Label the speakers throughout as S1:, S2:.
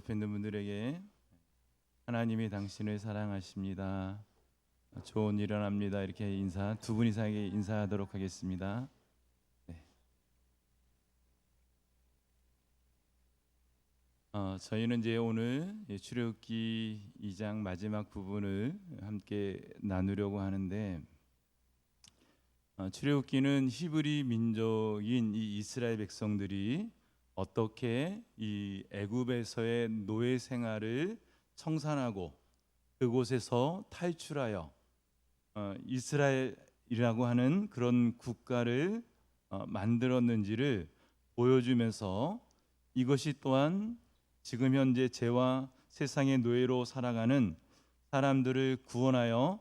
S1: 옆에 있는 분들에게 하나님이 당신을 사랑하십니다. 좋은 일어납니다. 이렇게 두 분 이상에게 인사하도록 하겠습니다. 네. 저희는 이제 오늘 출애굽기 2장 마지막 부분을 함께 나누려고 하는데, 출애굽기는 히브리 민족인 이 이스라엘 백성들이 어떻게 이 애굽에서의 노예 생활을 청산하고 그곳에서 탈출하여 이스라엘이라고 하는 그런 국가를 만들었는지를 보여주면서, 이것이 또한 지금 현재 죄와 세상의 노예로 살아가는 사람들을 구원하여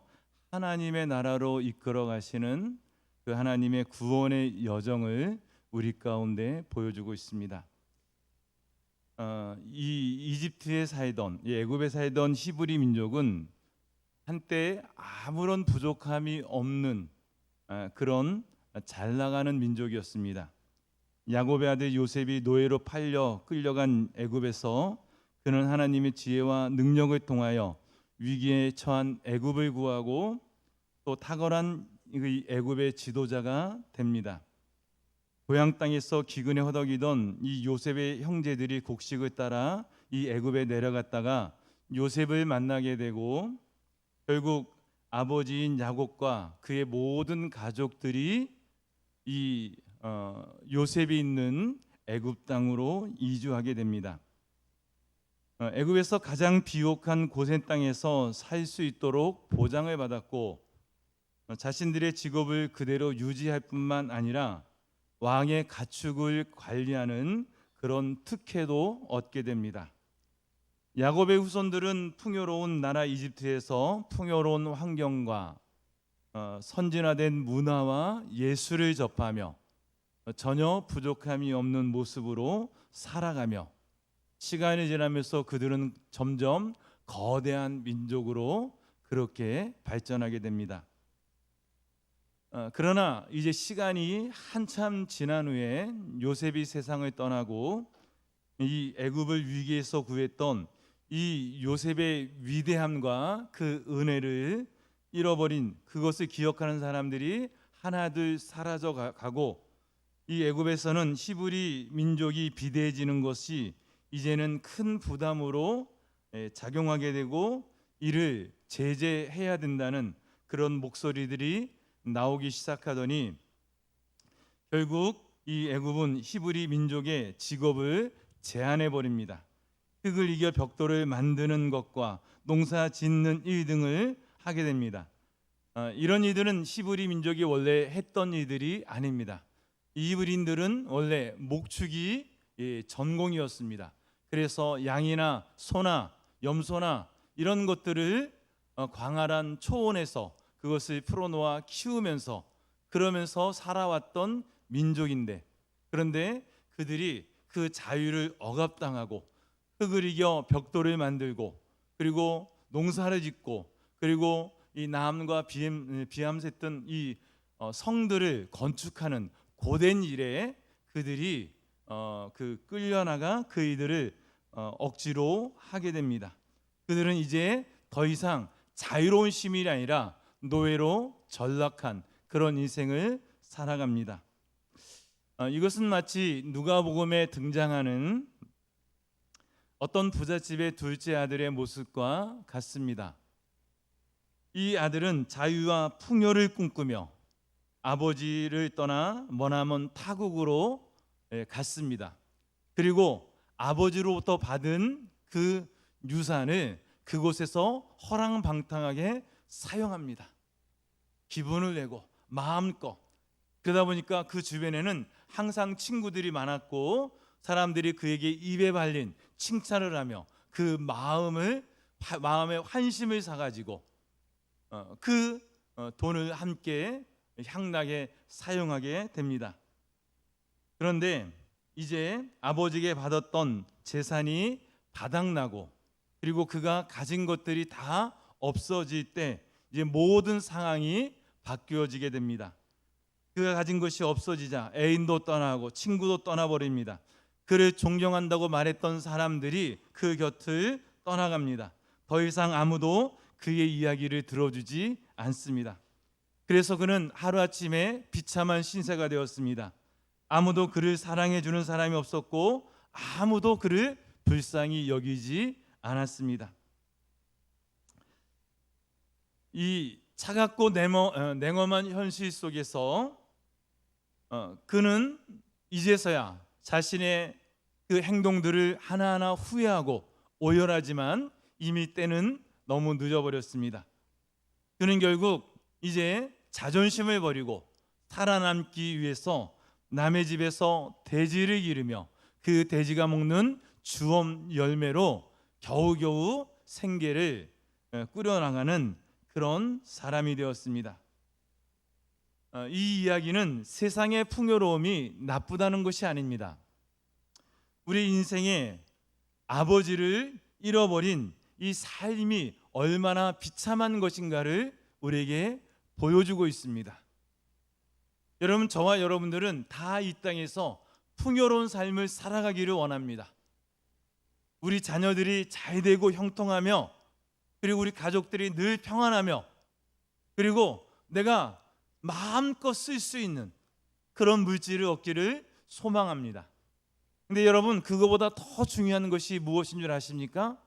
S1: 하나님의 나라로 이끌어 가시는 그 하나님의 구원의 여정을 우리 가운데 보여주고 있습니다. 이 이집트에 살던, 이 애굽에 살던 히브리 민족은 한때 아무런 부족함이 없는 그런 잘 나가는 민족이었습니다. 야곱의 아들 요셉이 노예로 팔려 끌려간 애굽에서 그는 하나님의 지혜와 능력을 통하여 위기에 처한 애굽을 구하고 또 탁월한 애굽의 지도자가 됩니다. 고향 땅에서 기근에 허덕이던 이 요셉의 형제들이 곡식을 따라 이 애굽에 내려갔다가 요셉을 만나게 되고, 결국 아버지인 야곱과 그의 모든 가족들이 이 요셉이 있는 애굽 땅으로 이주하게 됩니다. 애굽에서 가장 비옥한 고센 땅에서 살 수 있도록 보장을 받았고, 자신들의 직업을 그대로 유지할 뿐만 아니라 왕의 가축을 관리하는 그런 특혜도 얻게 됩니다. 야곱의 후손들은 풍요로운 나라 이집트에서 풍요로운 환경과 선진화된 문화와 예술을 접하며 전혀 부족함이 없는 모습으로 살아가며, 시간이 지나면서 그들은 점점 거대한 민족으로 그렇게 발전하게 됩니다. 그러나 이제 시간이 한참 지난 후에 요셉이 세상을 떠나고 이 애굽을 위기에서 구했던 이 요셉의 위대함과 그 은혜를 잃어버린, 그것을 기억하는 사람들이 하나둘 사라져 가고, 이 애굽에서는 히브리 민족이 비대해지는 것이 이제는 큰 부담으로 작용하게 되고, 이를 제재해야 된다는 그런 목소리들이 나오기 시작하더니, 결국 이 애굽은 히브리 민족의 직업을 제한해 버립니다. 흙을 이겨 벽돌을 만드는 것과 농사 짓는 일 등을 하게 됩니다. 이런 일들은 히브리 민족이 원래 했던 일들이 아닙니다. 이 히브리인들은 원래 목축이 전공이었습니다. 그래서 양이나 소나 염소나 이런 것들을 광활한 초원에서 그것을 풀어놓아 키우면서 그러면서 살아왔던 민족인데, 그런데 그들이 그 자유를 억압당하고 흙을 이겨 벽돌을 만들고, 그리고 농사를 짓고, 그리고 이 나암과 비암새던 이 성들을 건축하는 고된 일에 그들이 끌려나가 그 일들을 억지로 하게 됩니다. 그들은 이제 더 이상 자유로운 시민이 아니라 노예로 전락한 그런 인생을 살아갑니다. 이것은 마치 누가복음에 등장하는 어떤 부잣집의 둘째 아들의 모습과 같습니다. 이 아들은 자유와 풍요를 꿈꾸며 아버지를 떠나 머나먼 타국으로 갔습니다. 그리고 아버지로부터 받은 그 유산을 그곳에서 허랑방탕하게 사용합니다. 기분을 내고 마음껏. 그러다 보니까 그 주변에는 항상 친구들이 많았고, 사람들이 그에게 입에 발린 칭찬을 하며 그 마음에 환심을 사가지고 그 돈을 함께 향락에 사용하게 됩니다. 그런데 이제 아버지에게 받았던 재산이 바닥나고, 그리고 그가 가진 것들이 다 없어질 때 이제 모든 상황이 바뀌어지게 됩니다. 그가 가진 것이 없어지자 애인도 떠나고 친구도 떠나버립니다. 그를 존경한다고 말했던 사람들이 그 곁을 떠나갑니다. 더 이상 아무도 그의 이야기를 들어주지 않습니다. 그래서 그는 하루아침에 비참한 신세가 되었습니다. 아무도 그를 사랑해주는 사람이 없었고 아무도 그를 불쌍히 여기지 않았습니다. 이 차갑고 냉엄한 현실 속에서 그는 이제서야 자신의 그 행동들을 하나하나 후회하고 오열하지만 이미 때는 너무 늦어버렸습니다. 그는 결국 이제 자존심을 버리고 살아남기 위해서 남의 집에서 돼지를 기르며 그 돼지가 먹는 주엄 열매로 겨우겨우 생계를 꾸려나가는 그런 사람이 되었습니다. 이 이야기는 세상의 풍요로움이 나쁘다는 것이 아닙니다. 우리 인생에 아버지를 잃어버린 이 삶이 얼마나 비참한 것인가를 우리에게 보여주고 있습니다. 여러분, 저와 여러분들은 다 이 땅에서 풍요로운 삶을 살아가기를 원합니다. 우리 자녀들이 잘되고 형통하며, 그리고 우리 가족들이 늘 평안하며, 그리고 내가 마음껏 쓸 수 있는 그런 물질을 얻기를 소망합니다. 근데 여러분, 그거보다 더 중요한 것이 무엇인 줄 아십니까?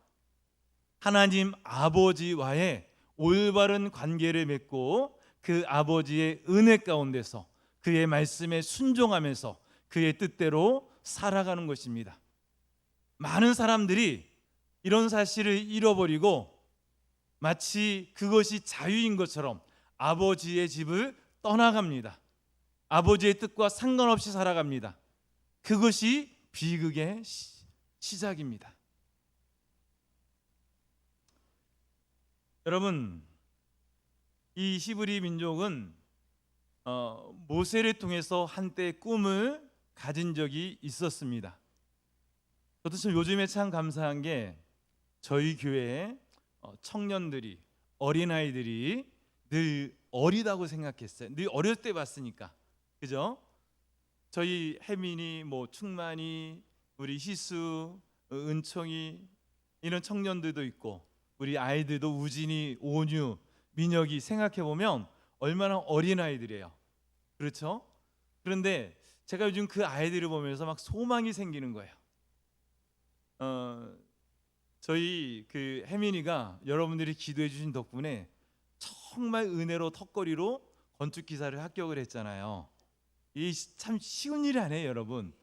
S1: 하나님 아버지와의 올바른 관계를 맺고 그 아버지의 은혜 가운데서 그의 말씀에 순종하면서 그의 뜻대로 살아가는 것입니다. 많은 사람들이 이런 사실을 잃어버리고 마치 그것이 자유인 것처럼 아버지의 집을 떠나갑니다. 아버지의 뜻과 상관없이 살아갑니다. 그것이 비극의 시작입니다. 여러분, 이 히브리 민족은 모세를 통해서 한때 꿈을 가진 적이 있었습니다. 저도 참 요즘에 참 감사한 게 저희 교회에 청년들이, 어린아이들이 늘 어리다고 생각했어요. 늘 어릴 때 봤으니까, 그죠? 저희 혜민이, 충만이, 우리 희수, 은총이, 이런 청년들도 있고, 우리 아이들도 우진이, 온유, 민혁이 생각해보면 얼마나 어린아이들이에요. 그렇죠? 그런데 제가 요즘 그 아이들을 보면서 막 소망이 생기는 거예요. 저희 그 혜민이가 여러분들이 기도해 주신 덕분에 정말 은혜로 턱걸이로 건축기사를 합격을 했잖아요. 이 참 쉬운 일이 아니에요, 여러분.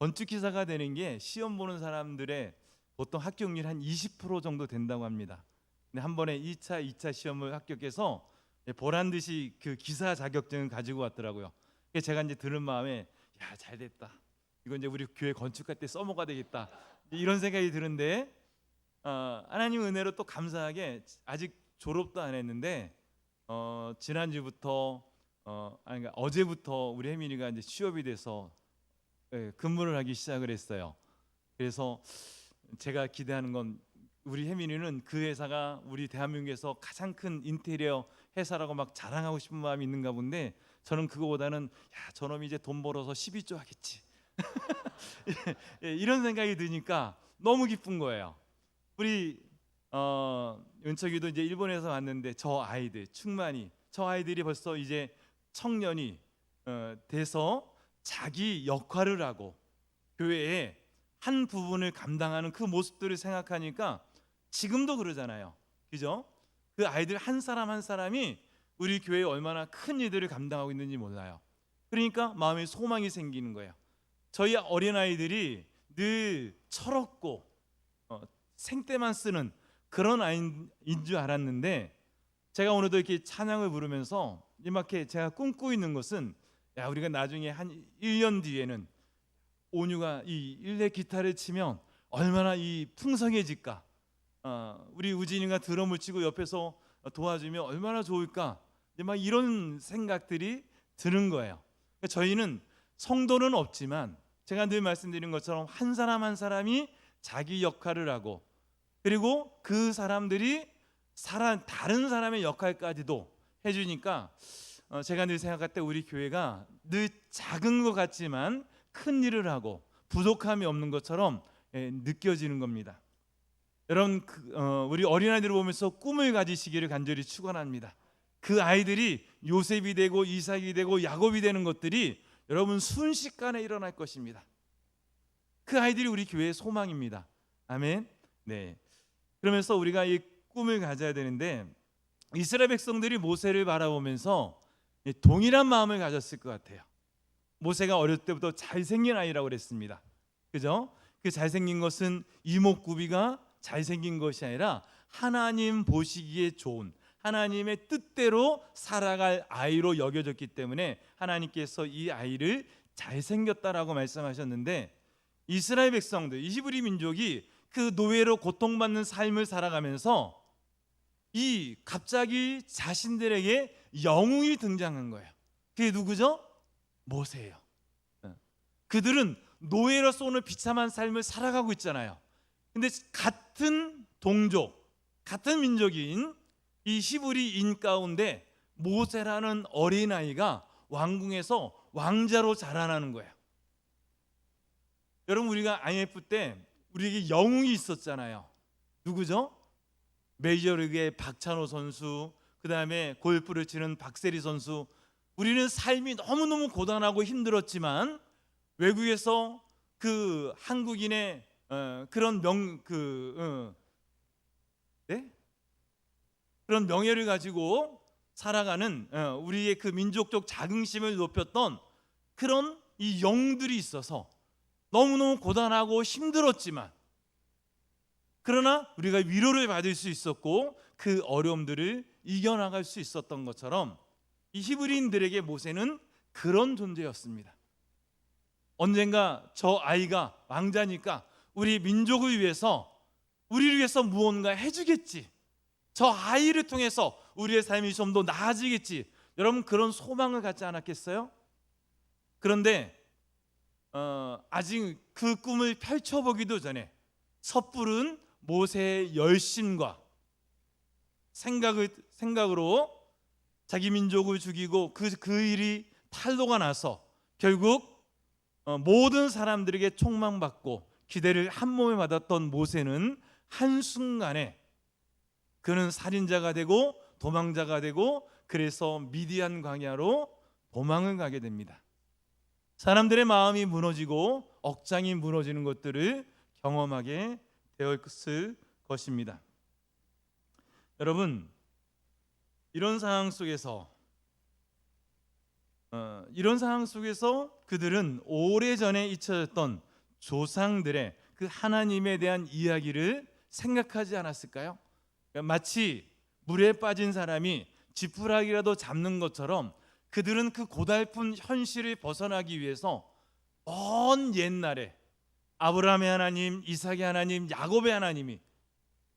S1: 건축기사가 되는 게 시험 보는 사람들의 보통 합격률 한 20% 정도 된다고 합니다. 근데 한 번에 2차, 2차 시험을 합격해서 보란 듯이 그 기사 자격증을 가지고 왔더라고요. 제가 이제 들은 마음에 야, 잘 됐다. 이거 이제 우리 교회 건축할 때 써먹어야 되겠다. 이런 생각이 드는데 하나님 은혜로 또 감사하게 아직 졸업도 안 했는데 지난주부터 그러니까 어제부터 우리 혜민이가 이제 취업이 돼서 근무를 하기 시작을 했어요. 그래서 제가 기대하는 건 우리 혜민이는 그 회사가 우리 대한민국에서 가장 큰 인테리어 회사라고 막 자랑하고 싶은 마음이 있는가 본데 저는 그거보다는 야, 저놈이 이제 돈 벌어서 12조 하겠지. 이런 생각이 드니까 너무 기쁜 거예요. 우리 은철이도 이제 일본에서 왔는데 저 아이들 충만히 저 아이들이 벌써 이제 청년이 돼서 자기 역할을 하고 교회에 한 부분을 감당하는 그 모습들을 생각하니까 지금도 그러잖아요. 그죠? 그 아이들 한 사람 한 사람이 우리 교회에 얼마나 큰 일들을 감당하고 있는지 몰라요. 그러니까 마음에 소망이 생기는 거예요. 저희 어린아이들이 늘 철없고 생떼만 쓰는 그런 아이인 줄 알았는데 제가 오늘도 이렇게 찬양을 부르면서 이렇게 제가 꿈꾸고 있는 것은 야, 우리가 나중에 한 1년 뒤에는 온유가 이 일렉 기타를 치면 얼마나 이 풍성해질까. 우리 우진이가 드럼을 치고 옆에서 도와주면 얼마나 좋을까. 막 이런 생각들이 드는 거예요. 저희는 성도는 없지만 제가 늘 말씀드린 것처럼 한 사람 한 사람이 자기 역할을 하고 그리고 그 사람들이 다른 사람의 역할까지도 해주니까 제가 늘 생각할 때 우리 교회가 늘 작은 것 같지만 큰 일을 하고 부족함이 없는 것처럼 느껴지는 겁니다. 여러분, 우리 어린아이들을 보면서 꿈을 가지시기를 간절히 축원합니다. 그 아이들이 요셉이 되고 이삭이 되고 야곱이 되는 것들이 여러분 순식간에 일어날 것입니다. 그 아이들이 우리 교회의 소망입니다. 아멘. 네. 그러면서 우리가 이 꿈을 가져야 되는데, 이스라엘 백성들이 모세를 바라보면서 동일한 마음을 가졌을 것 같아요. 모세가 어렸을 때부터 잘생긴 아이라고 그랬습니다. 그죠? 그 잘생긴 것은 이목구비가 잘생긴 것이 아니라 하나님 보시기에 좋은, 하나님의 뜻대로 살아갈 아이로 여겨졌기 때문에 하나님께서 이 아이를 잘생겼다라고 말씀하셨는데, 이스라엘 백성들, 히브리 민족이 그 노예로 고통받는 삶을 살아가면서 이 갑자기 자신들에게 영웅이 등장한 거예요. 그게 누구죠? 모세예요. 그들은 노예로서 오늘 비참한 삶을 살아가고 있잖아요. 근데 같은 동족, 같은 민족인 이 히브리인 가운데 모세라는 어린아이가 왕궁에서 왕자로 자라나는 거예요. 여러분, 우리가 IMF 때 우리에게 영웅이 있었잖아요. 누구죠? 메이저리그의 박찬호 선수, 그 다음에 골프를 치는 박세리 선수. 우리는 삶이 너무너무 고단하고 힘들었지만 외국에서 그 한국인의 그런 그런 명예를 가지고 살아가는 우리의 그 민족적 자긍심을 높였던 그런 이 영웅들이 있어서 너무너무 고단하고 힘들었지만, 그러나 우리가 위로를 받을 수 있었고 그 어려움들을 이겨나갈 수 있었던 것처럼 이 히브리인들에게 모세는 그런 존재였습니다. 언젠가 저 아이가 왕자니까 우리 민족을 위해서, 우리를 위해서 무언가 해주겠지, 저 아이를 통해서 우리의 삶이 좀 더 나아지겠지, 여러분 그런 소망을 갖지 않았겠어요? 그런데 아직 그 꿈을 펼쳐보기도 전에 섣부른 모세의 열심과 생각으로 자기 민족을 죽이고 그 일이 탄로가 나서 결국 모든 사람들에게 총망받고 기대를 한 몸에 받았던 모세는 한순간에 그는 살인자가 되고 도망자가 되고, 그래서 미디안 광야로 도망을 가게 됩니다. 사람들의 마음이 무너지고 억장이 무너지는 것들을 경험하게 되었을 것입니다. 여러분, 이런 상황 속에서 그들은 오래전에 잊혀졌던 조상들의 그 하나님에 대한 이야기를 생각하지 않았을까요? 마치 물에 빠진 사람이 지푸라기라도 잡는 것처럼 그들은 그 고달픈 현실을 벗어나기 위해서 먼 옛날에 아브라함의 하나님, 이삭의 하나님, 야곱의 하나님이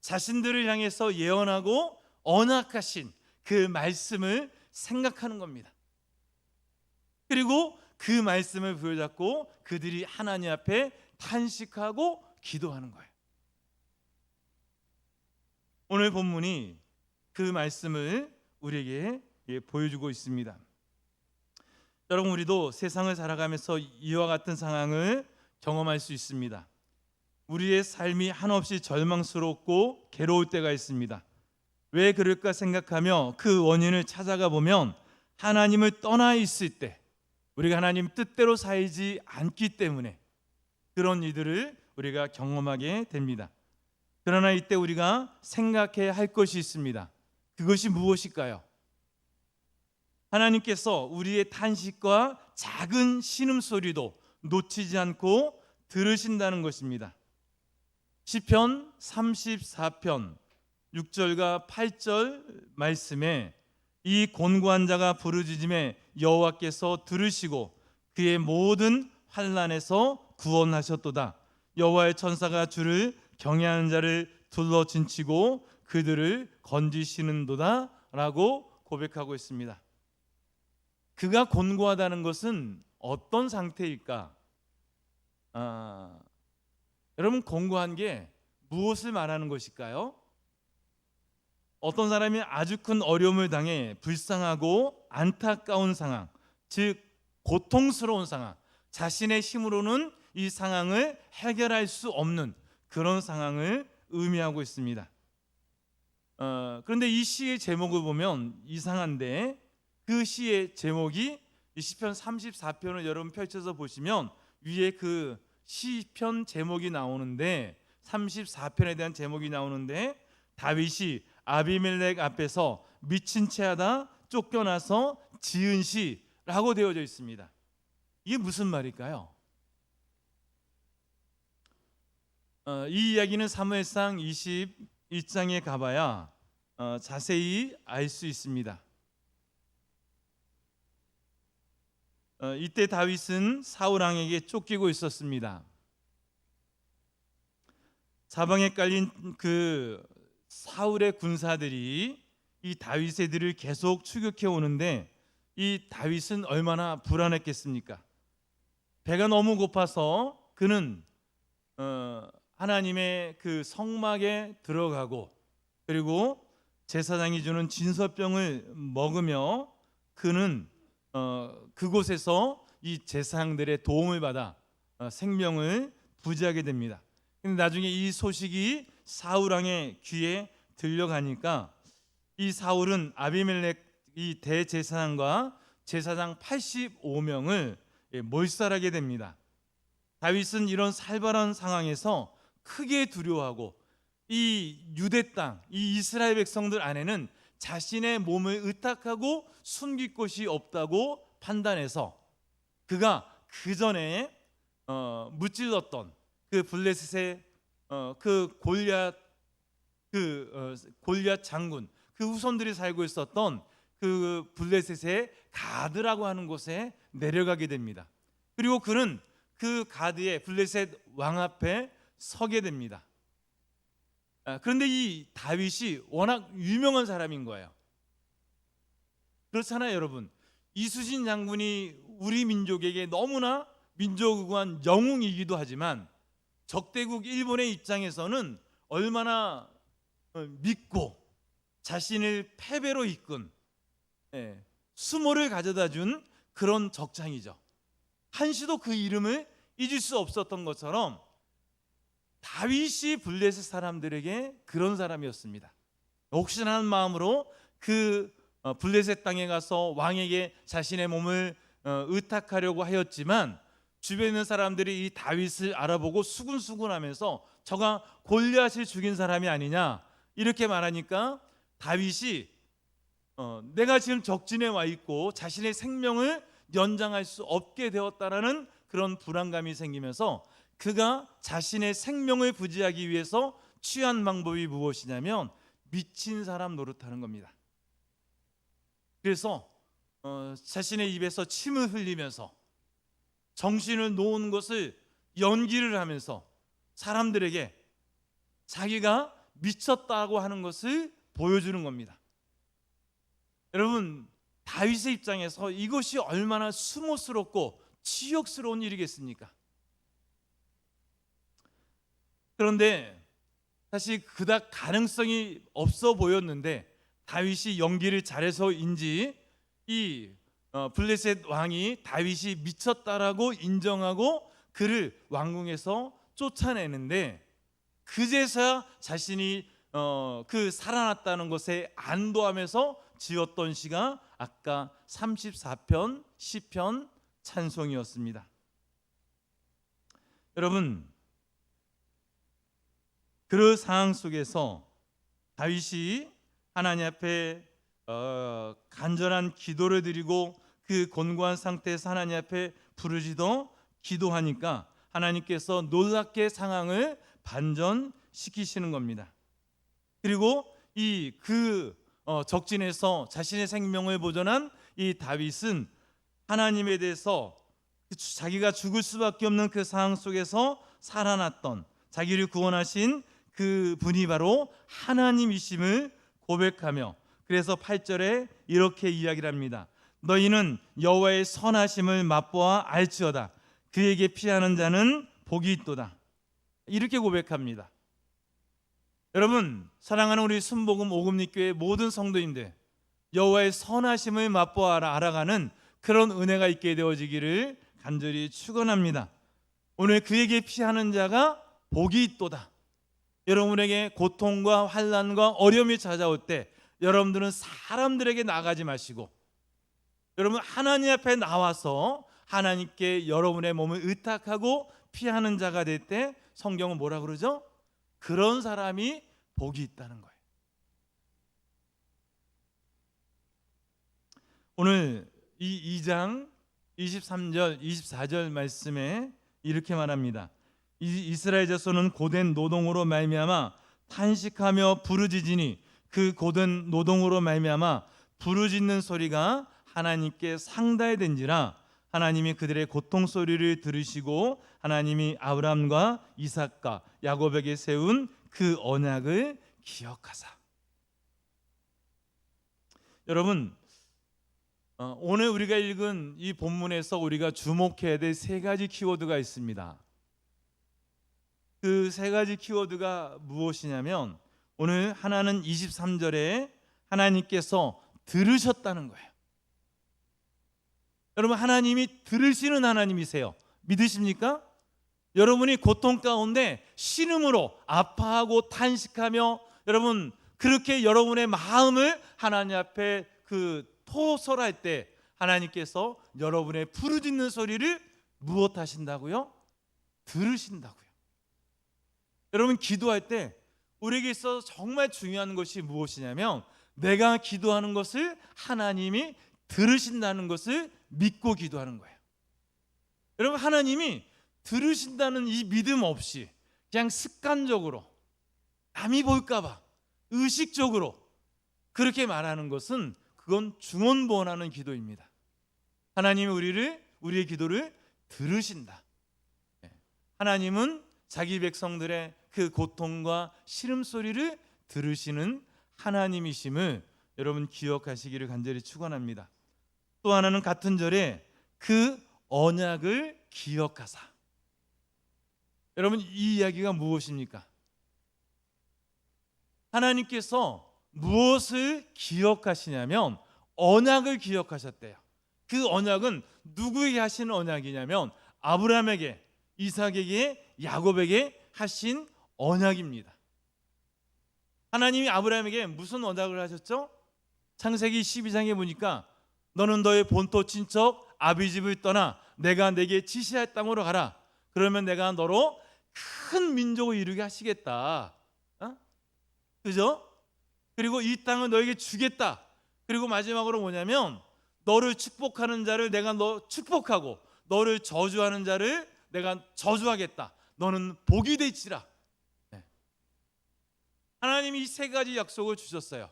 S1: 자신들을 향해서 예언하고 언약하신 그 말씀을 생각하는 겁니다. 그리고 그 말씀을 부여잡고 그들이 하나님 앞에 탄식하고 기도하는 거예요. 오늘 본문이 그 말씀을 우리에게 보여주고 있습니다. 여러분, 우리도 세상을 살아가면서 이와 같은 상황을 경험할 수 있습니다. 우리의 삶이 한없이 절망스럽고 괴로울 때가 있습니다. 왜 그럴까 생각하며 그 원인을 찾아가 보면 하나님을 떠나 있을 때, 우리가 하나님 뜻대로 살지 않기 때문에 그런 이들을 우리가 경험하게 됩니다. 그러나 이때 우리가 생각해야 할 것이 있습니다. 그것이 무엇일까요? 하나님께서 우리의 탄식과 작은 신음소리도 놓치지 않고 들으신다는 것입니다. 시편 34편 6절과 8절 말씀에 이 곤고한 자가 부르짖음에 여호와께서 들으시고 그의 모든 환난에서 구원하셨도다. 여호와의 천사가 주를 경외하는 자를 둘러 진치고 그들을 건지시는도다 라고 고백하고 있습니다. 그가 곤고하다는 것은 어떤 상태일까? 여러분, 곤고한 게 무엇을 말하는 것일까요? 어떤 사람이 아주 큰 어려움을 당해 불쌍하고 안타까운 상황, 즉 고통스러운 상황, 자신의 힘으로는 이 상황을 해결할 수 없는 그런 상황을 의미하고 있습니다. 그런데 이 시의 제목을 보면 이상한데, 그 시의 제목이 이 시편 34편을 여러분 펼쳐서 보시면 위에 그 시편 제목이 나오는데, 34편에 대한 제목이 나오는데, 다윗이 아비멜렉 앞에서 미친 채하다 쫓겨나서 지은 시라고 되어져 있습니다. 이게 무슨 말일까요? 이 이야기는 사무엘상 21장에 가봐야 자세히 알 수 있습니다. 이때 다윗은 사울 왕에게 쫓기고 있었습니다. 사방에 깔린 그 사울의 군사들이 이 다윗의 들을 계속 추격해 오는데, 이 다윗은 얼마나 불안했겠습니까? 배가 너무 고파서 그는 하나님의 그 성막에 들어가고, 그리고 제사장이 주는 진설병을 먹으며 그는 그곳에서 이 제사장들의 도움을 받아 생명을 부지하게 됩니다. 근데 나중에 이 소식이 사울 왕의 귀에 들려가니까 이 사울은 아비멜렉 이 대제사장과 제사장 85명을 몰살하게 됩니다. 다윗은 이런 살벌한 상황에서 크게 두려워하고, 이 유대 땅, 이 이스라엘 백성들 안에는 자신의 몸을 의탁하고 숨길 곳이 없다고 판단해서 그가 그 전에 무찔렀던 그 블레셋의 그 골리앗 장군, 그 후손들이 살고 있었던 그 블레셋의 가드라고 하는 곳에 내려가게 됩니다. 그리고 그는 그 가드의 블레셋 왕 앞에 서게 됩니다. 그런데 이 다윗이 워낙 유명한 사람인 거예요. 그렇잖아요, 여러분. 이순신 장군이 우리 민족에게 너무나 민족의관 영웅이기도 하지만, 적대국 일본의 입장에서는 얼마나 믿고 자신을 패배로 이끈 수모를 가져다 준 그런 적장이죠. 한시도 그 이름을 잊을 수 없었던 것처럼 다윗이 블레셋 사람들에게 그런 사람이었습니다. 혹시나 하는 마음으로 그 블레셋 땅에 가서 왕에게 자신의 몸을 의탁하려고 하였지만, 주변에 있는 사람들이 이 다윗을 알아보고 수군수군하면서 저가 골리앗을 죽인 사람이 아니냐 이렇게 말하니까, 다윗이 내가 지금 적진에 와 있고 자신의 생명을 연장할 수 없게 되었다라는 그런 불안감이 생기면서 그가 자신의 생명을 부지하기 위해서 취한 방법이 무엇이냐면 미친 사람 노릇하는 겁니다. 그래서 자신의 입에서 침을 흘리면서 정신을 놓은 것을 연기를 하면서 사람들에게 자기가 미쳤다고 하는 것을 보여주는 겁니다. 여러분, 다윗의 입장에서 이것이 얼마나 수모스럽고 치욕스러운 일이겠습니까? 그런데 사실 그닥 가능성이 없어 보였는데, 다윗이 연기를 잘해서인지 이 블레셋 왕이 다윗이 미쳤다라고 인정하고 그를 왕궁에서 쫓아내는데, 그제서야 자신이 그 살아났다는 것에 안도하면서 지었던 시가 아까 34편 시편 찬송이었습니다. 여러분, 그 상황 속에서 다윗이 하나님 앞에 간절한 기도를 드리고 그 곤고한 상태에서 하나님 앞에 부르짖어 기도하니까 하나님께서 놀랍게 상황을 반전시키시는 겁니다. 그리고 그 적진에서 자신의 생명을 보존한 이 다윗은 하나님에 대해서 자기가 죽을 수밖에 없는 그 상황 속에서 살아났던, 자기를 구원하신 그 분이 바로 하나님이심을 고백하며, 그래서 8절에 이렇게 이야기를 합니다. 너희는 여호와의 선하심을 맛보아 알지어다. 그에게 피하는 자는 복이 있도다. 이렇게 고백합니다. 여러분, 사랑하는 우리 순복음 오금리교회 모든 성도님들, 여호와의 선하심을 맛보아 알아가는 그런 은혜가 있게 되어지기를 간절히 축원합니다. 오늘 그에게 피하는 자가 복이 있도다. 여러분에게 고통과 환난과 어려움이 찾아올 때 여러분들은 사람들에게 나가지 마시고 여러분 하나님 앞에 나와서 하나님께 여러분의 몸을 의탁하고 피하는 자가 될 때 성경은 뭐라 그러죠? 그런 사람이 복이 있다는 거예요. 오늘 이 2장 23절 24절 말씀에 이렇게 말합니다. 이스라엘 자손은 고된 노동으로 말미암아 탄식하며 부르짖으니 그 고된 노동으로 말미암아 부르짖는 소리가 하나님께 상달된지라. 하나님이 그들의 고통 소리를 들으시고 하나님이 아브라함과 이삭과 야곱에게 세운 그 언약을 기억하사. 여러분, 오늘 우리가 읽은 이 본문에서 우리가 주목해야 될 세 가지 키워드가 있습니다. 그 세 가지 키워드가 무엇이냐면 오늘 하나는 23절에 하나님께서 들으셨다는 거예요. 여러분, 하나님이 들으시는 하나님이세요. 믿으십니까? 여러분이 고통 가운데 신음으로 아파하고 탄식하며 여러분 그렇게 여러분의 마음을 하나님 앞에 토설할 때 하나님께서 여러분의 부르짖는 소리를 무엇 하신다고요? 들으신다고요. 여러분 기도할 때 우리에게 있어서 정말 중요한 것이 무엇이냐면 내가 기도하는 것을 하나님이 들으신다는 것을 믿고 기도하는 거예요. 여러분 하나님이 들으신다는 이 믿음 없이 그냥 습관적으로 남이 볼까 봐 의식적으로 그렇게 말하는 것은 그건 중언부언하는 기도입니다. 하나님이 우리의 기도를 들으신다. 하나님은 자기 백성들의 그 고통과 시름소리를 들으시는 하나님이심을 여러분 기억하시기를 간절히 축원합니다. 또 하나는 같은 절에 그 언약을 기억하사. 여러분 이 이야기가 무엇입니까? 하나님께서 무엇을 기억하시냐면 언약을 기억하셨대요. 그 언약은 누구에게 하신 언약이냐면 아브라함에게, 이삭에게, 야곱에게 하신 언약입니다. 하나님이 아브라함에게 무슨 언약을 하셨죠? 창세기 12장에 보니까 너는 너의 본토 친척 아비 집을 떠나 내가 내게 지시할 땅으로 가라. 그러면 내가 너로 큰 민족을 이루게 하시겠다. 그죠? 그리고 이 땅을 너에게 주겠다. 그리고 마지막으로 뭐냐면 너를 축복하는 자를 내가 너 축복하고 너를 저주하는 자를 내가 저주하겠다. 너는 복이 될지라. 하나님이 이 세 가지 약속을 주셨어요.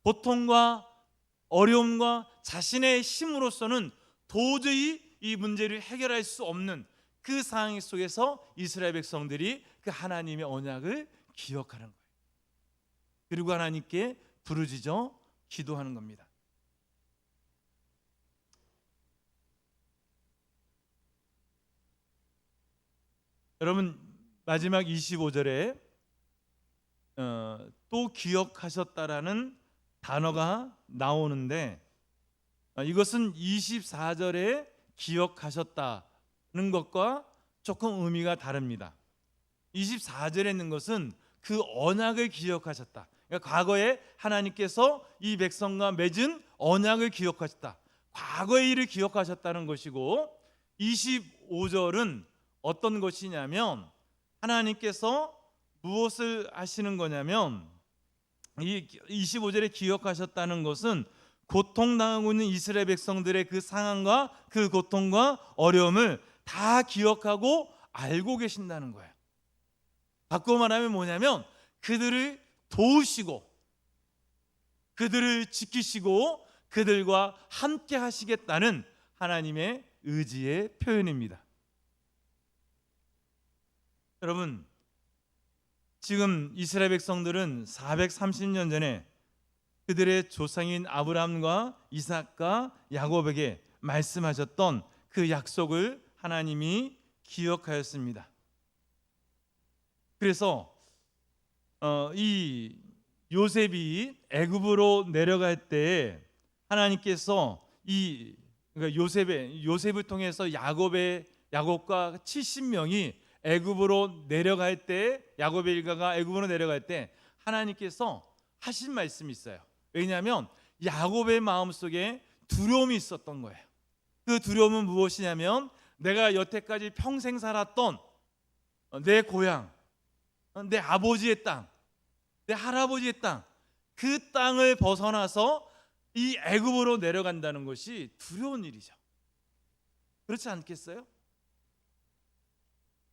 S1: 고통과 어려움과 자신의 힘으로서는 도저히 이 문제를 해결할 수 없는 그 상황 속에서 이스라엘 백성들이 그 하나님의 언약을 기억하는 거예요. 그리고 하나님께 부르짖어 기도하는 겁니다. 여러분 마지막 25절에 또 기억하셨다라는 단어가 나오는데 이것은 24절에 기억하셨다는 것과 조금 의미가 다릅니다. 24절에 있는 것은 그 언약을 기억하셨다. 그러니까 과거에 하나님께서 이 백성과 맺은 언약을 기억하셨다. 과거의 일을 기억하셨다는 것이고 25절은 어떤 것이냐면 하나님께서 무엇을 하시는 거냐면 이 25절에 기억하셨다는 것은 고통당하고 있는 이스라엘 백성들의 그 상황과 그 고통과 어려움을 다 기억하고 알고 계신다는 거예요. 바꾸어 말하면 뭐냐면 그들을 도우시고 그들을 지키시고 그들과 함께 하시겠다는 하나님의 의지의 표현입니다. 여러분 지금 이스라엘 백성들은 430년 전에 그들의 조상인 아브라함과 이삭과 야곱에게 말씀하셨던 그 약속을 하나님이 기억하였습니다. 그래서 이 요셉이 애굽으로 내려갈 때 하나님께서 그러니까 요셉을 통해서 야곱의 야곱과 70명이 애굽으로 내려갈 때, 야곱의 일가가 애굽으로 내려갈 때 하나님께서 하신 말씀이 있어요. 왜냐하면 야곱의 마음속에 두려움이 있었던 거예요. 그 두려움은 무엇이냐면 내가 여태까지 평생 살았던 내 고향, 내 아버지의 땅, 내 할아버지의 땅, 그 땅을 벗어나서 이 애굽으로 내려간다는 것이 두려운 일이죠. 그렇지 않겠어요?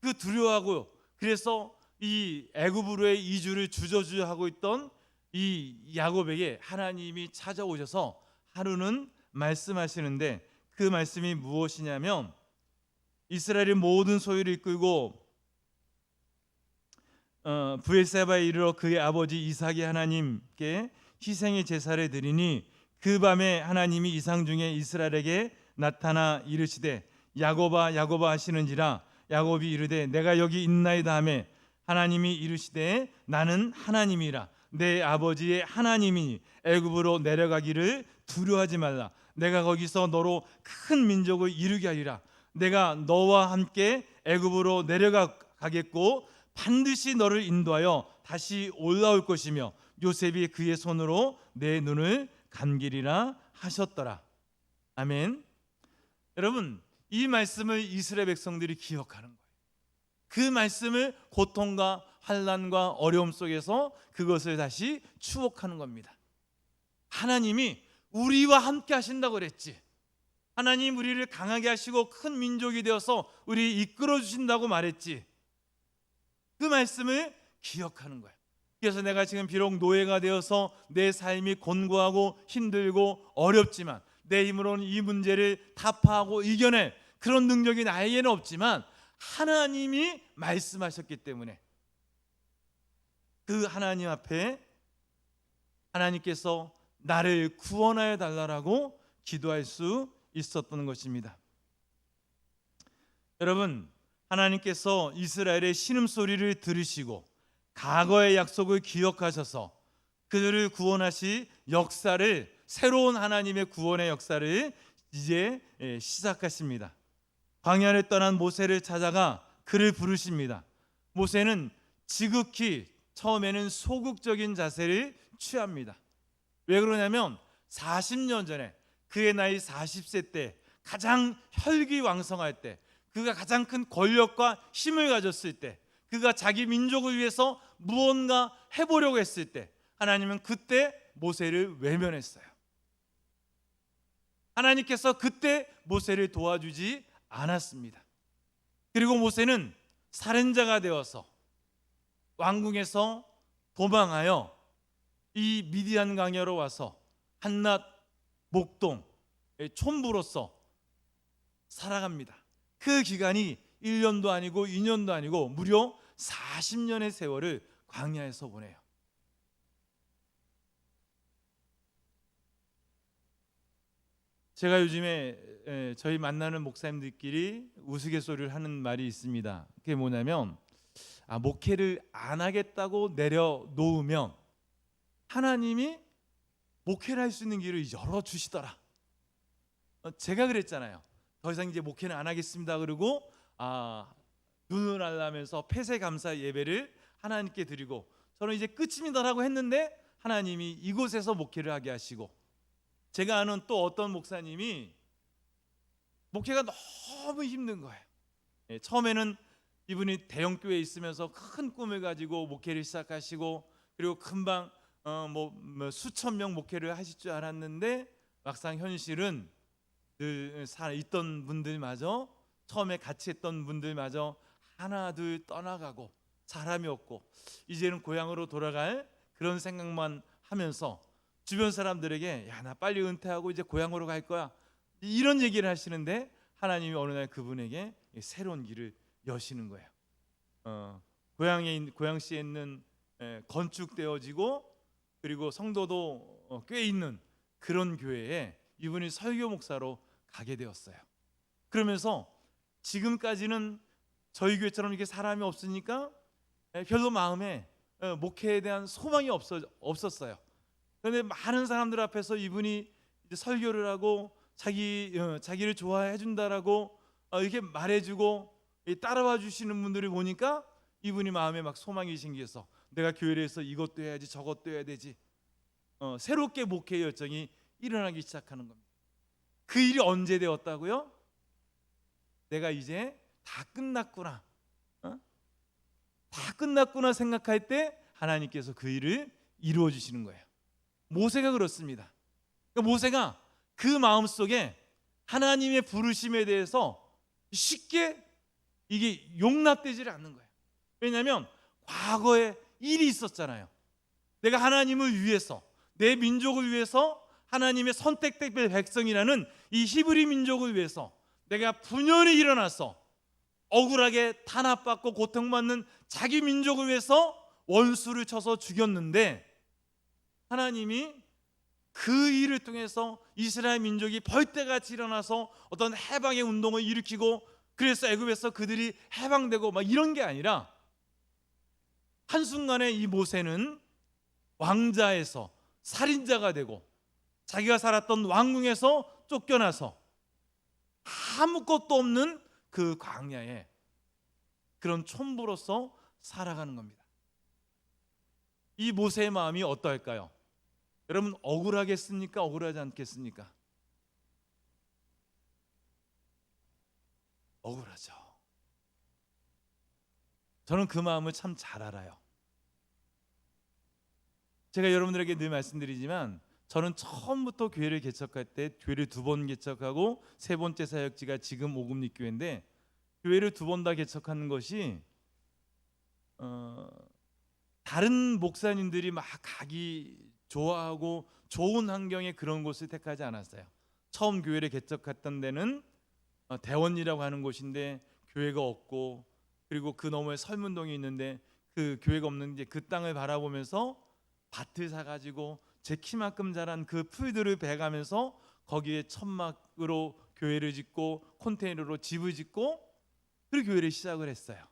S1: 그 두려워하고, 그래서 이 애굽으로의 이주를 주저주저하고 있던 이 야곱에게 하나님이 찾아오셔서 하루는 말씀하시는데, 그 말씀이 무엇이냐면 이스라엘의 모든 소유를 이끌고 브엘세바에 이르러 그의 아버지 이삭이 하나님께 희생의 제사를 드리니 그 밤에 하나님이 이상 중에 이스라엘에게 나타나 이르시되 야곱아 야곱아 하시는지라. 야곱이 이르되 내가 여기 있나이다 하매 하나님이 이르시되 나는 하나님이라 내 아버지의 하나님이니 애굽으로 내려가기를 두려워하지 말라. 내가 거기서 너로 큰 민족을 이루게 하리라. 내가 너와 함께 애굽으로 내려가겠고 반드시 너를 인도하여 다시 올라올 것이며 요셉이 그의 손으로 내 눈을 감기리라 하셨더라. 아멘. 여러분, 이 말씀을 이스라엘 백성들이 기억하는 거예요. 그 말씀을 고통과 환난과 어려움 속에서 그것을 다시 추억하는 겁니다. 하나님이 우리와 함께 하신다고 그랬지. 하나님 우리를 강하게 하시고 큰 민족이 되어서 우리 이끌어 주신다고 말했지. 그 말씀을 기억하는 거예요. 그래서 내가 지금 비록 노예가 되어서 내 삶이 곤고하고 힘들고 어렵지만 내 힘으로는 이 문제를 타파하고 이겨낼 그런 능력이 나에게는 없지만 하나님이 말씀하셨기 때문에 그 하나님 앞에 하나님께서 나를 구원하여 달라고 기도할 수 있었던 것입니다. 여러분, 하나님께서 이스라엘의 신음소리를 들으시고 과거의 약속을 기억하셔서 그들을 구원하시 역사를, 새로운 하나님의 구원의 역사를 이제 시작하십니다. 광야를 떠난 모세를 찾아가 그를 부르십니다. 모세는 지극히 처음에는 소극적인 자세를 취합니다. 왜 그러냐면 40년 전에 그의 나이 40세 때 가장 혈기왕성할 때, 그가 가장 큰 권력과 힘을 가졌을 때, 그가 자기 민족을 위해서 무언가 해보려고 했을 때 하나님은 그때 모세를 외면했어요. 하나님께서 그때 모세를 도와주지 않았습니다. 그리고 모세는 살인자가 되어서 왕궁에서 도망하여 이 미디안 강야로 와서 한낱 목동 촌부로서 살아갑니다. 그 기간이 1년도 아니고 2년도 아니고 무려 40년의 세월을 광야에서 보내요. 제가 요즘에 저희 만나는 목사님들끼리 우스갯소리를 하는 말이 있습니다. 그게 뭐냐면 목회를 안 하겠다고 내려놓으면 하나님이 목회를 할 수 있는 길을 열어주시더라. 제가 그랬잖아요. 더 이상 이제 목회는 안 하겠습니다. 그리고 눈을 알라면서 폐쇄감사 예배를 하나님께 드리고 저는 이제 끝입니다라고 했는데 하나님이 이곳에서 목회를 하게 하시고, 제가 아는 또 어떤 목사님이 목회가 너무 힘든 거예요. 처음에는 이분이 대형교회에 있으면서 큰 꿈을 가지고 목회를 시작하시고, 그리고 금방 수천 명 목회를 하실 줄 알았는데 막상 현실은 늘 있던 분들마저, 처음에 같이 했던 분들마저 하나 둘 떠나가고 사람이 없고 이제는 고향으로 돌아갈 그런 생각만 하면서 주변 사람들에게 야, 나 빨리 은퇴하고 이제 고향으로 갈 거야, 이런 얘기를 하시는데 하나님이 어느 날 그분에게 새로운 길을 여시는 거예요. 고양시에 있는 건축되어지고 그리고 성도도 꽤 있는 그런 교회에 이분이 설교 목사로 가게 되었어요. 그러면서 지금까지는 저희 교회처럼 이렇게 사람이 없으니까 별로 마음에 목회에 대한 소망이 없었어요. 그런데 많은 사람들 앞에서 이분이 이제 설교를 하고 자기를 좋아해 준다라고 이렇게 말해주고 따라와 주시는 분들이 보니까 이분이 마음에 막 소망이 생겨서 내가 교회를 해서 이것도 해야지 저것도 해야 되지, 새롭게 목회 열정이 일어나기 시작하는 겁니다. 그 일이 언제 되었다고요? 내가 이제 다 끝났구나, 다 끝났구나 생각할 때 하나님께서 그 일을 이루어 주시는 거예요. 모세가 그렇습니다. 그러니까 모세가 그 마음속에 하나님의 부르심에 대해서 쉽게 이게 용납되지를 않는 거예요. 왜냐하면 과거에 일이 있었잖아요. 내가 하나님을 위해서, 내 민족을 위해서, 하나님의 선택된 백성이라는 이 히브리 민족을 위해서 내가 분연히 일어나서 억울하게 탄압받고 고통받는 자기 민족을 위해서 원수를 쳐서 죽였는데, 하나님이 그 일을 통해서 이스라엘 민족이 벌떼같이 일어나서 어떤 해방의 운동을 일으키고, 그래서 애굽에서 그들이 해방되고 막 이런 게 아니라, 한순간에 이 모세는 왕자에서 살인자가 되고 자기가 살았던 왕궁에서 쫓겨나서 아무것도 없는 그 광야에 그런 촌부로서 살아가는 겁니다. 이 모세의 마음이 어떠할까요? 여러분, 억울하겠습니까? 억울하지 않겠습니까? 억울하죠. 저는 그 마음을 참 잘 알아요. 제가 여러분들에게 늘 말씀드리지만, 저는 처음부터 교회를 개척할 때 교회를 2번 개척하고 3번째 사역지가 지금 오금립교회인데, 교회를 2번 다 개척하는 것이 다른 목사님들이 막 가기 좋아하고 좋은 환경에 그런 곳을 택하지 않았어요. 처음 교회를 개척했던 데는 대원이라고 하는 곳인데 교회가 없고, 그리고 그 너머에 설문동이 있는데 그 교회가 없는 이제 그 땅을 바라보면서 밭을 사가지고 제 키만큼 자란 그 풀들을 베가면서 거기에 천막으로 교회를 짓고 컨테이너로 집을 짓고, 그리고 교회를 시작을 했어요.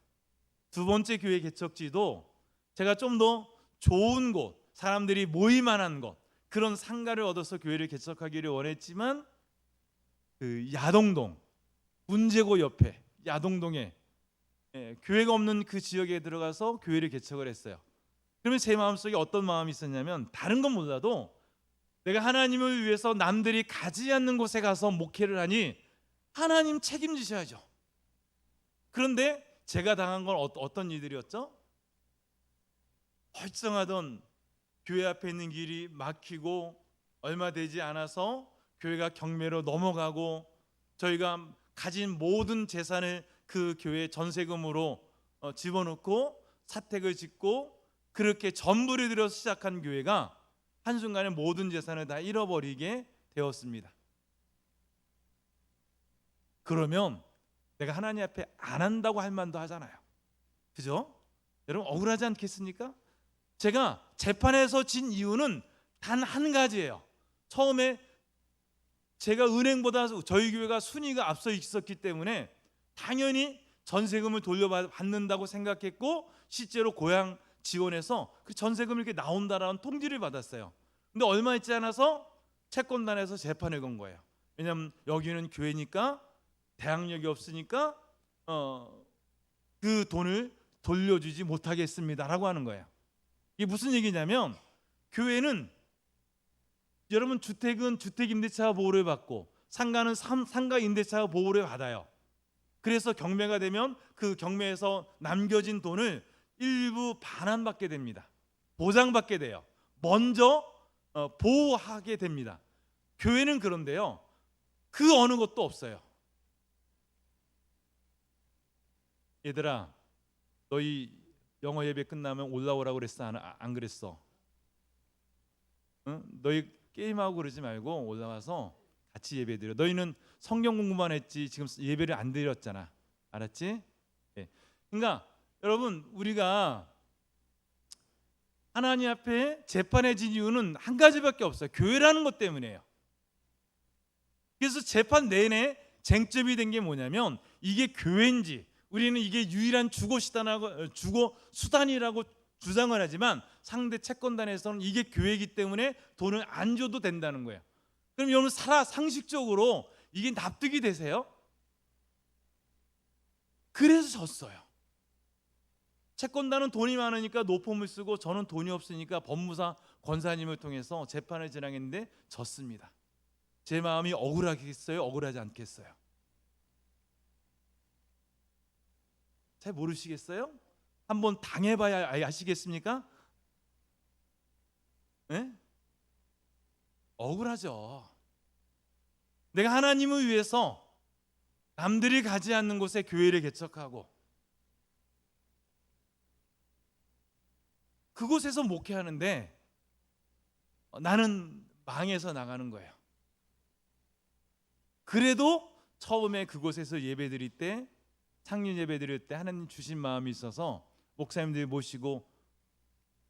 S1: 2번째 교회 개척지도 제가 좀 더 좋은 곳, 사람들이 모일만한 곳, 그런 상가를 얻어서 교회를 개척하기를 원했지만, 그 야동동, 문제고 옆에 야동동에 교회가 없는 그 지역에 들어가서 교회를 개척을 했어요. 그러면 제 마음속에 어떤 마음이 있었냐면, 다른 건 몰라도 내가 하나님을 위해서 남들이 가지 않는 곳에 가서 목회를 하니 하나님 책임지셔야죠. 그런데 제가 당한 건 어떤 일들이었죠? 멀쩡하던 교회 앞에 있는 길이 막히고 얼마 되지 않아서 교회가 경매로 넘어가고, 저희가 가진 모든 재산을 그 교회 전세금으로 집어넣고 사택을 짓고 그렇게 전부를 들여서 시작한 교회가 한순간에 모든 재산을 다 잃어버리게 되었습니다. 그러면 내가 하나님 앞에 안 한다고 할 만도 하잖아요. 그죠? 여러분, 억울하지 않겠습니까? 제가 재판에서 진 이유는 단 한 가지예요. 처음에 제가 은행보다 저희 교회가 순위가 앞서 있었기 때문에 당연히 전세금을 돌려받는다고 생각했고, 실제로 고향 지원해서 그 전세금이 이렇게 나온다라는 통지를 받았어요. 근데 얼마 있지 않아서 채권단에서 재판을 건 거예요. 왜냐하면 여기는 교회니까 대항력이 없으니까 그 돈을 돌려주지 못하겠습니다라고 하는 거예요. 이게 무슨 얘기냐면, 교회는 여러분 주택은 주택임대차 보호를 받고 상가는 상가임대차 보호를 받아요. 그래서 경매가 되면 그 경매에서 남겨진 돈을 일부 반환받게 됩니다. 보장받게 돼요. 먼저 보호하게 됩니다. 교회는 그런데요, 그 어느 것도 없어요. 얘들아, 너희 영어 예배 끝나면 올라오라고 그랬어? 안 그랬어? 응? 너희 게임하고 그러지 말고 올라와서 같이 예배 드려. 너희는 성경 공부만 했지 지금 예배를 안 드렸잖아. 알았지? 네. 그러니까 여러분, 우리가 하나님 앞에 재판에 진 이유는 한 가지밖에 없어요. 교회라는 것 때문이에요. 그래서 재판 내내 쟁점이 된 게 뭐냐면, 이게 교회인지, 우리는 이게 유일한 주거 수단이라고 주장을 하지만 상대 채권단에서는 이게 교회이기 때문에 돈을 안 줘도 된다는 거예요. 그럼 여러분, 상식적으로 이게 납득이 되세요? 그래서 졌어요. 채권단은 돈이 많으니까 노폼을 쓰고 저는 돈이 없으니까 법무사 권사님을 통해서 재판을 진행했는데 졌습니다. 제 마음이 억울하겠어요? 억울하지 않겠어요? 잘 모르시겠어요? 한번 당해봐야 아시겠습니까? 네? 억울하죠. 내가 하나님을 위해서 남들이 가지 않는 곳에 교회를 개척하고 그곳에서 목회하는데 나는 망해서 나가는 거예요. 그래도 처음에 그곳에서 예배 드릴 때, 창립 예배 드릴 때 하나님 주신 마음이 있어서 목사님들 모시고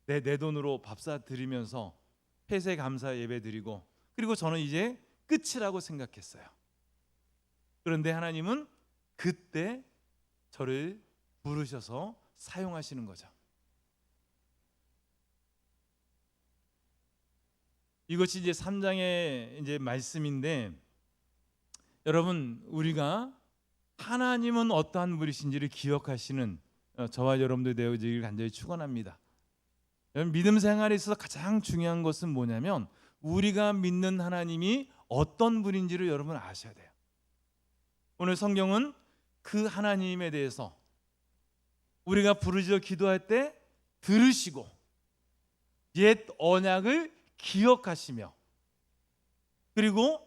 S1: 내 돈으로 밥사 드리면서 폐쇄 감사 예배 드리고, 그리고 저는 이제 끝이라고 생각했어요. 그런데 하나님은 그때 저를 부르셔서 사용하시는 거죠. 이것이 이제 3장의 이제 말씀인데, 여러분, 우리가 하나님은 어떠한 분이신지를 기억하시는 저와 여러분들 되어지길 간절히 축원합니다. 여러분, 믿음 생활에 있어서 가장 중요한 것은 뭐냐면 우리가 믿는 하나님이 어떤 분인지를 여러분 아셔야 돼요. 오늘 성경은 그 하나님에 대해서 우리가 부르짖어 기도할 때 들으시고 옛 언약을 기억하시며, 그리고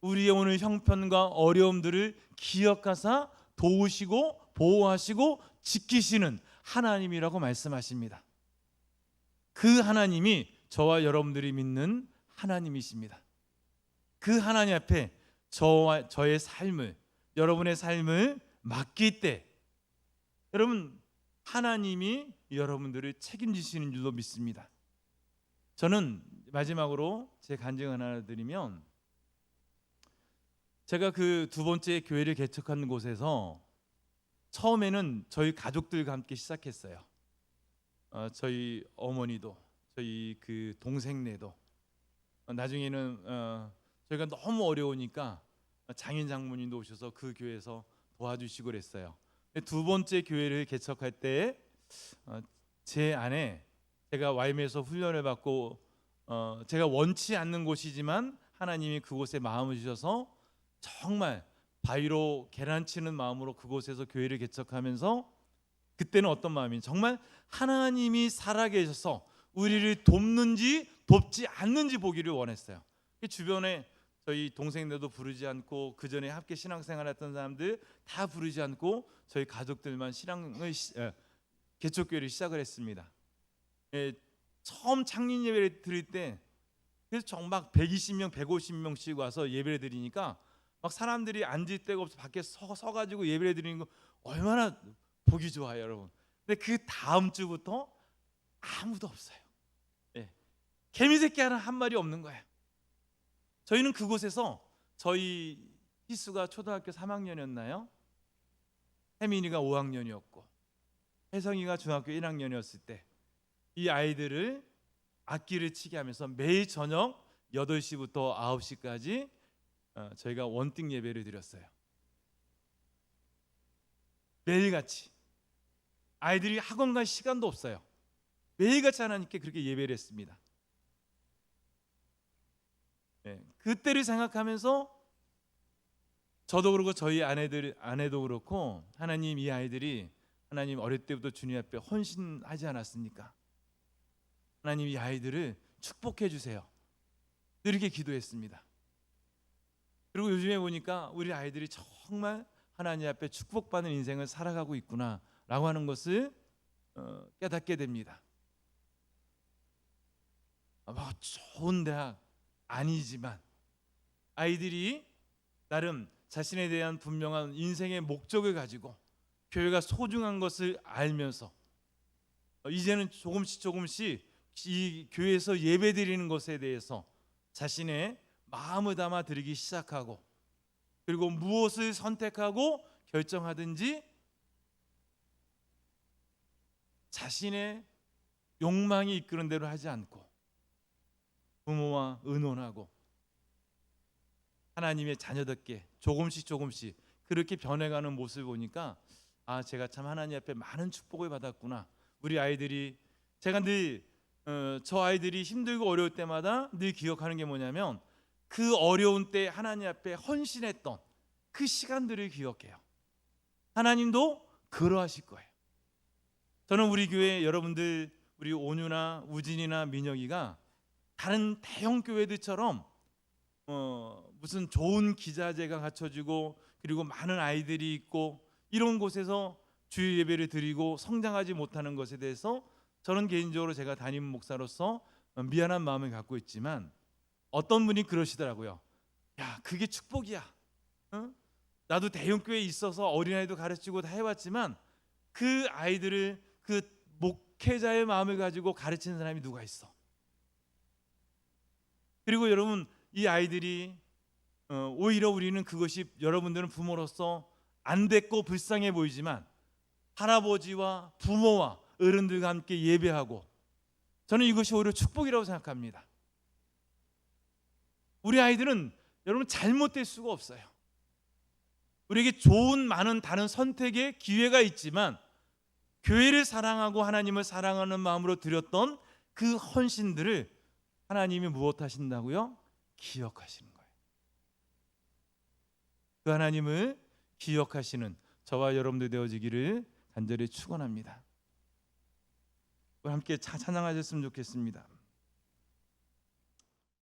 S1: 우리의 오늘 형편과 어려움들을 기억하사 도우시고 보호하시고 지키시는 하나님이라고 말씀하십니다. 그 하나님이 저와 여러분들이 믿는 하나님이십니다. 그 하나님 앞에 저와 저의 삶을, 여러분의 삶을 맡길 때 여러분, 하나님이 여러분들을 책임지시는 줄로 믿습니다. 저는 마지막으로 제 간증 하나 드리면, 제가 그 두 번째 교회를 개척하는 곳에서 처음에는 저희 가족들과 함께 시작했어요. 저희 어머니도, 저희 그 동생네도, 나중에는 저희가 너무 어려우니까 장인 장모님도 오셔서 그 교회에서 도와주시고 그랬어요. 두 번째 교회를 개척할 때 제 안에, 제가 YM에서 훈련을 받고 제가 원치 않는 곳이지만 하나님이 그곳에 마음을 주셔서 정말 바위로 계란치는 마음으로 그곳에서 교회를 개척하면서, 그때는 어떤 마음이, 정말 하나님이 살아계셔서 우리를 돕는지 돕지 않는지 보기를 원했어요. 주변에 저희 동생들도 부르지 않고, 그 전에 함께 신앙생활했던 사람들 다 부르지 않고 저희 가족들만 신앙을 개척교회를 시작을 했습니다. 처음 창립 예배를 드릴 때 그래서 정말 120명, 150명씩 와서 예배를 드리니까 막 사람들이 앉을 데가 없어 밖에 서가지고 예배를 드리는 거 얼마나 보기 좋아요, 여러분. 근데 그 다음 주부터 아무도 없어요. 개미새끼 하나 한 마리 없는 거예요. 저희는 그곳에서, 저희 희수가 초등학교 3학년이었나요? 혜민이가 5학년이었고 혜성이가 중학교 1학년이었을 때 이 아이들을 악기를 치게 하면서 매일 저녁 8시부터 9시까지 저희가 원띵 예배를 드렸어요. 매일같이. 아이들이 학원 갈 시간도 없어요. 매일같이 하나님께 그렇게 예배를 했습니다. 그때를 생각하면서 저도 그렇고 저희 아내도 그렇고, 하나님, 이 아이들이 하나님 어릴 때부터 주님 앞에 헌신하지 않았습니까? 하나님, 이 아이들을 축복해 주세요. 이렇게 기도했습니다. 그리고 요즘에 보니까 우리 아이들이 정말 하나님 앞에 축복받는 인생을 살아가고 있구나라고 하는 것을 깨닫게 됩니다. 좋은 대학 아니지만 아이들이 나름 자신에 대한 분명한 인생의 목적을 가지고 교회가 소중한 것을 알면서 이제는 조금씩 이 교회에서 예배드리는 것에 대해서 자신의 마음을 담아 드리기 시작하고, 그리고 무엇을 선택하고 결정하든지 자신의 욕망이 이끄는 대로 하지 않고 부모와 의논하고 하나님의 자녀답게 조금씩 그렇게 변해가는 모습을 보니까 아, 제가 참 하나님 앞에 많은 축복을 받았구나. 우리 아이들이, 제가 늘 저 아이들이 힘들고 어려울 때마다 늘 기억하는 게 뭐냐면 그 어려운 때 하나님 앞에 헌신했던 그 시간들을 기억해요. 하나님도 그러하실 거예요. 저는 우리 교회 여러분들, 우리 온유나 우진이나 민혁이가 다른 대형 교회들처럼 무슨 좋은 기자재가 갖춰지고 그리고 많은 아이들이 있고 이런 곳에서 주일 예배를 드리고 성장하지 못하는 것에 대해서 저는 개인적으로 제가 담임 목사로서 미안한 마음을 갖고 있지만, 어떤 분이 그러시더라고요. 야, 그게 축복이야. 응? 나도 대형교회에 있어서 어린아이도 가르치고 다 해봤지만 그 아이들을 그 목회자의 마음을 가지고 가르치는 사람이 누가 있어? 그리고 여러분, 이 아이들이 오히려 우리는 그것이, 여러분들은 부모로서 안 됐고 불쌍해 보이지만 할아버지와 부모와 어른들과 함께 예배하고, 저는 이것이 오히려 축복이라고 생각합니다. 우리 아이들은 여러분 잘못될 수가 없어요. 우리에게 좋은 많은 다른 선택의 기회가 있지만 교회를 사랑하고 하나님을 사랑하는 마음으로 드렸던 그 헌신들을 하나님이 무엇 하신다고요? 기억하시는 거예요. 그 하나님을 기억하시는 저와 여러분들 되어지기를 간절히 축원합니다. 함께 찬양하셨으면 좋겠습니다.